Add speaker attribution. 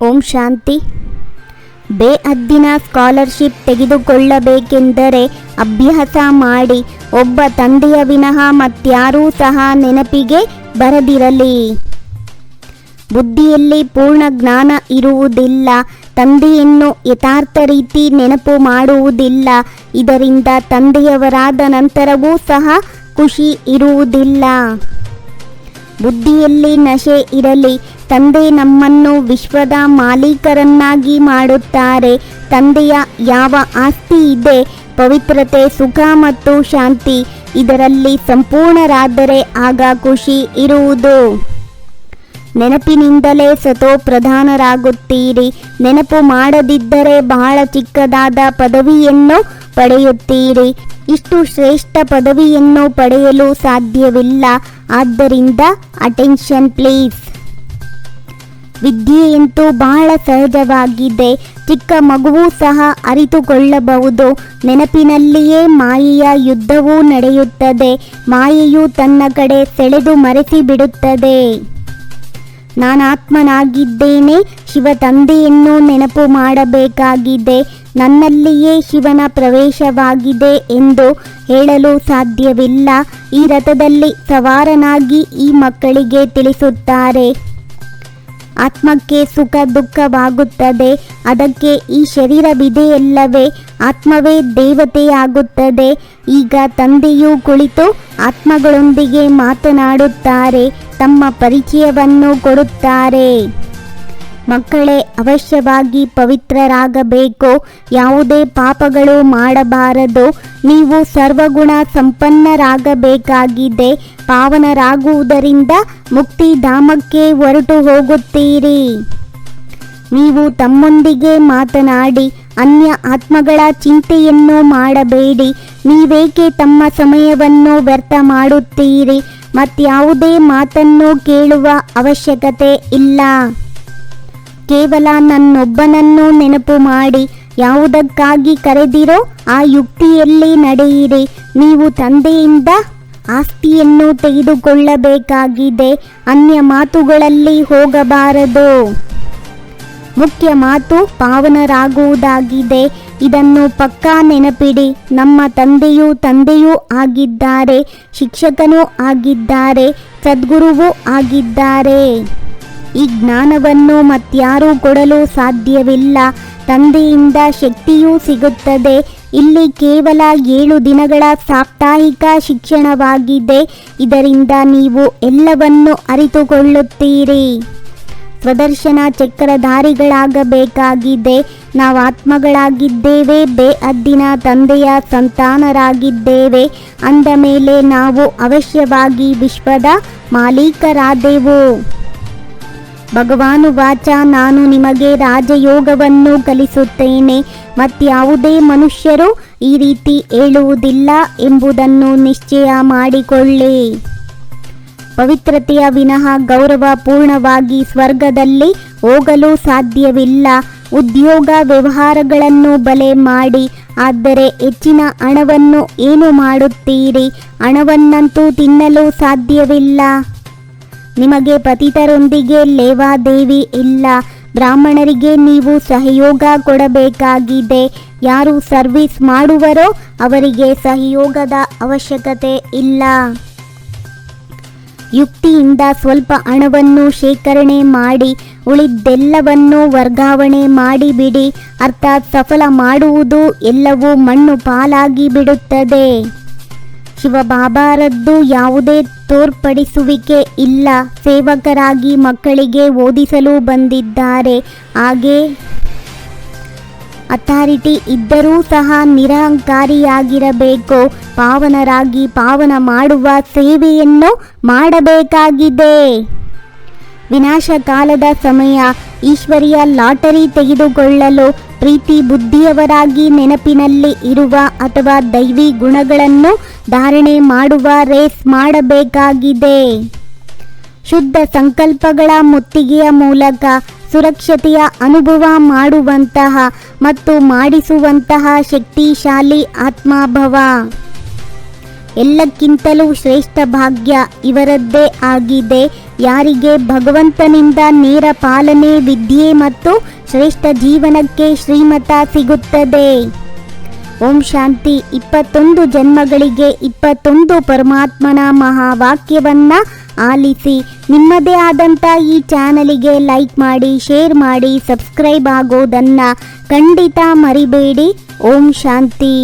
Speaker 1: ಓಂ ಶಾಂತಿ. ಬೇಅದ್ದಿನ scholarship ತೆಗೆದುಕೊಳ್ಳಬೇಕೆಂದರೆ ಅಭ್ಯಾಸ ಮಾಡಿ. ಒಬ್ಬ ತಂದೆಯ ವಿನಃ ಮತ್ಯಾರೂ ಸಹ ನೆನಪಿಗೆ ಬರದಿರಲಿ. ಬುದ್ಧಿಯಲ್ಲಿ ಪೂರ್ಣ ಜ್ಞಾನ ಇರುವುದಿಲ್ಲ. ತಂದೆಯನ್ನು ಯಥಾರ್ಥ ರೀತಿ ನೆನಪು ಮಾಡುವುದಿಲ್ಲ. ಇದರಿಂದ ತಂದೆಯವರಾದ ನಂತರವೂ ಸಹ ಖುಷಿ ಇರುವುದಿಲ್ಲ. ಬುದ್ಧಿಯಲ್ಲಿ ನಶೆ ಇರಲಿ. ತಂದೆ ನಮ್ಮನ್ನು ವಿಶ್ವದ ಮಾಲೀಕರನ್ನಾಗಿ ಮಾಡುತ್ತಾರೆ. ತಂದೆಯ ಯಾವ ಆಸ್ತಿ ಇದೆ? ಪವಿತ್ರತೆ, ಸುಖ ಮತ್ತು ಶಾಂತಿ. ಇದರಲ್ಲಿ ಸಂಪೂರ್ಣರಾದರೆ ಆಗ ಖುಷಿ ಇರುವುದು. ನೆನಪಿನಿಂದಲೇ ಸತೋ ಪ್ರಧಾನರಾಗುತ್ತೀರಿ. ನೆನಪು ಮಾಡದಿದ್ದರೆ ಬಹಳ ಚಿಕ್ಕದಾದ ಪದವಿಯನ್ನು ಪಡೆಯುತ್ತೀರಿ. ಇಷ್ಟು ಶ್ರೇಷ್ಠ ಪದವಿಯನ್ನು ಪಡೆಯಲು ಸಾಧ್ಯವಿಲ್ಲ. ಆದ್ದರಿಂದ ಅಟೆನ್ಷನ್ ಪ್ಲೀಸ್. ವಿದ್ಯೆಯಂತೂ ಬಹಳ ಸಹಜವಾಗಿದೆ. ಚಿಕ್ಕ ಮಗುವೂ ಸಹ ಅರಿತುಕೊಳ್ಳಬಹುದು. ನೆನಪಿನಲ್ಲಿಯೇ ಮಾಯೆಯ ಯುದ್ಧವೂ ನಡೆಯುತ್ತದೆ. ಮಾಯೆಯು ತನ್ನ ಕಡೆ ಸೆಳೆದು ಮರೆಸಿಬಿಡುತ್ತದೆ. ನಾನಾತ್ಮನಾಗಿದ್ದೇನೆ. ಶಿವ ತಂದೆಯನ್ನು ನೆನಪು ಮಾಡಬೇಕಾಗಿದೆ. ನನ್ನಲ್ಲಿಯೇ ಶಿವನ ಪ್ರವೇಶವಾಗಿದೆ ಎಂದು ಹೇಳಲು ಸಾಧ್ಯವಿಲ್ಲ. ಈ ರಥದಲ್ಲಿ ಸವಾರನಾಗಿ ಈ ಮಕ್ಕಳಿಗೆ ತಿಳಿಸುತ್ತಾರೆ. ಆತ್ಮಕ್ಕೆ ಸುಖ ದುಃಖವಾಗುತ್ತದೆ. ಅದಕ್ಕೆ ಈ ಶರೀರವಿದೆಯಲ್ಲವೇ? ಆತ್ಮವೇ ದೇವತೆಯಾಗುತ್ತದೆ. ಈಗ ತಂದೆಯು ಕುಳಿತು ಆತ್ಮಗಳೊಂದಿಗೆ ಮಾತನಾಡುತ್ತಾರೆ. ತಮ್ಮ ಪರಿಚಯವನ್ನು ಕೊಡುತ್ತಾರೆ. ಮಕ್ಕಳೇ, ಅವಶ್ಯವಾಗಿ ಪವಿತ್ರರಾಗಬೇಕು. ಯಾವುದೇ ಪಾಪಗಳು ಮಾಡಬಾರದು. ನೀವು ಸರ್ವಗುಣ ಸಂಪನ್ನರಾಗಬೇಕಾಗಿದೆ. ಪಾವನರಾಗುವುದರಿಂದ ಮುಕ್ತಿಧಾಮಕ್ಕೆ ಹೊರಟು ಹೋಗುತ್ತೀರಿ. ನೀವು ತಮ್ಮೊಂದಿಗೆ ಮಾತನಾಡಿ. ಅನ್ಯ ಆತ್ಮಗಳ ಚಿಂತೆಯನ್ನು ಮಾಡಬೇಡಿ. ನೀವೇಕೆ ತಮ್ಮ ಸಮಯವನ್ನು ವ್ಯರ್ಥ ಮಾಡುತ್ತೀರಿ? ಮತ್ಯಾವುದೇ ಮಾತನ್ನು ಕೇಳುವ ಅವಶ್ಯಕತೆ ಇಲ್ಲ. ಕೇವಲ ನನ್ನೊಬ್ಬನನ್ನು ನೆನಪು ಮಾಡಿ. ಯಾವುದಕ್ಕಾಗಿ ಕರೆದಿರೋ ಆ ಯುಕ್ತಿಯಲ್ಲಿ ನಡೆಯಿರಿ. ನೀವು ತಂದೆಯಿಂದ ಆಸ್ತಿಯನ್ನು ತೆಗೆದುಕೊಳ್ಳಬೇಕಾಗಿದೆ. ಅನ್ಯ ಮಾತುಗಳಲ್ಲಿ ಹೋಗಬಾರದು. ಮುಖ್ಯ ಮಾತು ಪಾವನರಾಗುವುದಾಗಿದೆ. ಇದನ್ನು ಪಕ್ಕಾ ನೆನಪಿಡಿ. ನಮ್ಮ ತಂದೆಯೂ ಆಗಿದ್ದಾರೆ. ಶಿಕ್ಷಕನೂ ಆಗಿದ್ದಾರೆ. ಸದ್ಗುರುವೂ ಆಗಿದ್ದಾರೆ. ಈ ಜ್ಞಾನವನ್ನು ಮತ್ಯಾರೂ ಕೊಡಲು ಸಾಧ್ಯವಿಲ್ಲ. ತಂದೆಯಿಂದ ಶಕ್ತಿಯೂ ಸಿಗುತ್ತದೆ. ಇಲ್ಲಿ ಕೇವಲ 7 ದಿನಗಳ ಸಾಪ್ತಾಹಿಕ ಶಿಕ್ಷಣವಾಗಿದೆ. ಇದರಿಂದ ನೀವು ಎಲ್ಲವನ್ನೂ ಅರಿತುಕೊಳ್ಳುತ್ತೀರಿ. ಸ್ವದರ್ಶನ ಚಕ್ರಧಾರಿಗಳಾಗಬೇಕಾಗಿದೆ. ನಾವು ಆತ್ಮಗಳಾಗಿದ್ದೇವೆ. ಬೇಅದ್ದಿನ ತಂದೆಯ ಸಂತಾನರಾಗಿದ್ದೇವೆ. ಅಂದ ಮೇಲೆ ನಾವು ಅವಶ್ಯವಾಗಿ ವಿಶ್ವದ ಮಾಲೀಕರಾದೆವು. ಭಗವಾನು ವಾಚ, ನಾನು ನಿಮಗೆ ರಾಜಯೋಗವನ್ನು ಕಲಿಸುತ್ತೇನೆ. ಮತ್ಯಾವುದೇ ಮನುಷ್ಯರು ಈ ರೀತಿ ಹೇಳುವುದಿಲ್ಲ ಎಂಬುದನ್ನು ನಿಶ್ಚಯ ಮಾಡಿಕೊಳ್ಳಿ. ಪವಿತ್ರತೆಯ ವಿನಃ ಗೌರವಪೂರ್ಣವಾಗಿ ಸ್ವರ್ಗದಲ್ಲಿ ಹೋಗಲು ಸಾಧ್ಯವಿಲ್ಲ. ಉದ್ಯೋಗ ವ್ಯವಹಾರಗಳನ್ನು ಬಲೆ ಮಾಡಿ. ಆದರೆ ಹೆಚ್ಚಿನ ಹಣವನ್ನು ಏನು ಮಾಡುತ್ತೀರಿ? ಹಣವನ್ನಂತೂ ತಿನ್ನಲು ಸಾಧ್ಯವಿಲ್ಲ. ನಿಮಗೆ ಪತಿತರೊಂದಿಗೆ ಲೇವಾದೇವಿ ಇಲ್ಲ. ಬ್ರಾಹ್ಮಣರಿಗೆ ನೀವು ಸಹಯೋಗ ಕೊಡಬೇಕಾಗಿದೆ. ಯಾರು ಸರ್ವಿಸ್ ಮಾಡುವರೋ ಅವರಿಗೆ ಸಹಯೋಗದ ಅವಶ್ಯಕತೆ ಇಲ್ಲ. ಯುಕ್ತಿಯಿಂದ ಸ್ವಲ್ಪ ಹಣವನ್ನು ಶೇಖರಣೆ ಮಾಡಿ. ಉಳಿದೆಲ್ಲವನ್ನು ವರ್ಗಾವಣೆ ಮಾಡಿಬಿಡಿ. ಅರ್ಥಾತ್ ಸಫಲ ಮಾಡುವುದು ಎಲ್ಲವೂ ಮಣ್ಣು ಪಾಲಾಗಿ ಬಿಡುತ್ತದೆ. ಶಿವಬಾಬಾರದ್ದು ಯಾವುದೇ ತೋರ್ಪಡಿಸುವಿಕೆ ಇಲ್ಲ. ಸೇವಕರಾಗಿ ಮಕ್ಕಳಿಗೆ ಓದಿಸಲು ಬಂದಿದ್ದಾರೆ. ಹಾಗೆ ಅಥಾರಿಟಿ ಇದ್ದರೂ ಸಹ ನಿರಹಂಕಾರಿಯಾಗಿರಬೇಕು. ಪಾವನರಾಗಿ ಪಾವನ ಮಾಡುವ ಸೇವೆಯನ್ನು ಮಾಡಬೇಕಾಗಿದೆ. ವಿನಾಶ ಕಾಲದ ಸಮಯ. ಈಶ್ವರಿಯ ಲಾಟರಿ ತೆಗೆದುಕೊಳ್ಳಲು ಪ್ರೀತಿ ಬುದ್ಧಿಯವರಾಗಿ ನೆನಪಿನಲ್ಲಿ ಇರುವ ಅಥವಾ ದೈವಿ ಗುಣಗಳನ್ನು ಧಾರಣೆ ಮಾಡುವ ರೇಸ್ ಮಾಡಬೇಕಾಗಿದೆ. ಶುದ್ಧ ಸಂಕಲ್ಪಗಳ ಮುತ್ತಿಗೆಯ ಮೂಲಕ ಸುರಕ್ಷತೆಯ ಅನುಭವ ಮಾಡುವಂತಹ ಮತ್ತು ಮಾಡಿಸುವಂತಹ ಶಕ್ತಿಶಾಲಿ ಆತ್ಮಭವ. ಎಲ್ಲಕ್ಕಿಂತಲೂ ಶ್ರೇಷ್ಠ ಭಾಗ್ಯ ಇವರದ್ದೇ ಆಗಿದೆ. ಯಾರಿಗೆ ಭಗವಂತನಿಂದ ನೇರ ಪಾಲನೆ, ವಿದ್ಯೆ ಮತ್ತು ಶ್ರೇಷ್ಠ ಜೀವನಕ್ಕೆ ಶ್ರೀಮತ ಸಿಗುತ್ತದೆ. ಓಂ ಶಾಂತಿ. 21 ಜನ್ಮಗಳಿಗೆ 21 ಪರಮಾತ್ಮನ ಮಹಾವಾಕ್ಯವನ್ನ ಆಲಿಸಿ. ನಿಮ್ಮದೇ ಆದಂಥ ಈ ಚಾನಲಿಗೆ ಲೈಕ್ ಮಾಡಿ, ಶೇರ್ ಮಾಡಿ, ಸಬ್ಸ್ಕ್ರೈಬ್ ಆಗೋದನ್ನು ಖಂಡಿತ ಮರಿಬೇಡಿ. ಓಂ ಶಾಂತಿ.